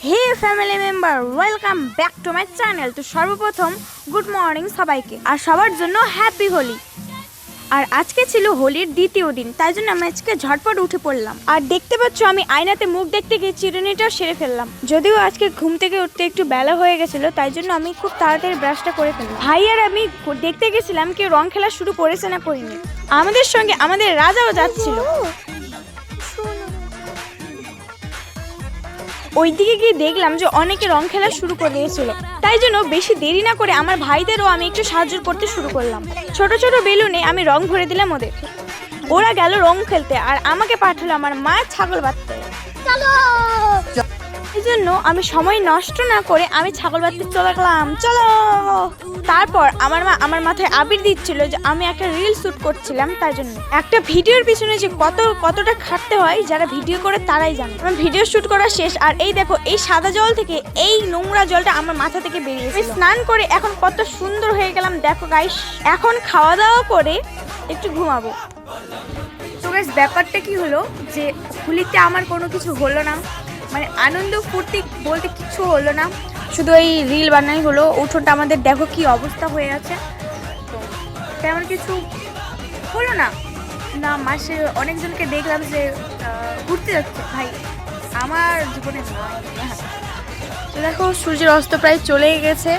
Hey family member, welcome back to my channel. তো সর্বপ্রথম good morning সবাইকে, আর সবার জন্য হ্যাপি হোলি। আর আজকে ছিল হোলির দ্বিতীয় দিন, তাই জন্য আমি আজকে ঝটপট উঠে পড়লাম। আর দেখতে পাচ্ছ আমি আয়নাতে মুখ দেখতে গিয়ে চিরুনিটাও সেরে ফেললাম। যদিও আজকে ঘুম থেকে উঠতে একটু বেলা হয়ে গেছিল, তাই জন্য আমি খুব তাড়াতাড়ি ব্রাশটা করে ফেললাম। ভাই আর আমি দেখতে গেছিলাম কেউ রং খেলা শুরু করেছে না করিনি। আমাদের সঙ্গে আমাদের রাজাও যাচ্ছিল। ওইদিকে গিয়ে দেখলাম যে অনেকে রং খেলা শুরু করে দিয়েছিল, তাই জন্য বেশি দেরি না করে আমার ভাইদেরও আমি একটু সাহায্য করতে শুরু করলাম। ছোট ছোট বেলুনে আমি রং ভরে দিলাম ওদের। ওরা গেল রং খেলতে, আর আমাকে পাঠালো আমার মা ছাগল বাঁধতে। এই জন্য আমি সময় নষ্ট না করে আমি ছাগল বাঁধতে চলে গেলাম। চলো। তারপর আমার মা আমার মাথায় আবির দিচ্ছিল যে আমি একটা রিল শুট করছিলাম, তাই জন্য একটা ভিডিওর পিছনে যে কতটা খাটতে হয় যারা ভিডিও করে তারাই জানে। আমার ভিডিও শুট করা শেষ, আর এই দেখো এই সাদা জল থেকে এই নোংরা জলটা আমার মাথা থেকে বেরিয়েছে। স্নান করে এখন কত সুন্দর হয়ে গেলাম দেখো গাইস। এখন খাওয়া দাওয়া করে একটু ঘুমাবো। তো গাইস ব্যাপারটা কি হলো যে হোলিতে আমার কোনো কিছু হলো না, মানে আনন্দ ফুর্তি বলতে কিছু হলো না, শুধু এই রিল বানাই হলো। উঠোনটা আমাদের দেখো কি অবস্থা হয়ে আছে, তো তেমন কিছু হলো না। না মাসে অনেকজনকে দেখলাম যে ঘুরতে যাচ্ছে, ভাই আমার জীবনে নয়। তো দেখো সূর্যের অস্ত প্রায় চলেই গেছে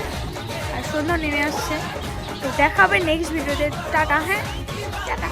আর সন্ধ্যা নেমে আসছে। তো দেখা হবে নেক্সট ভিডিওতে। টাটা। হ্যাঁ টাটা।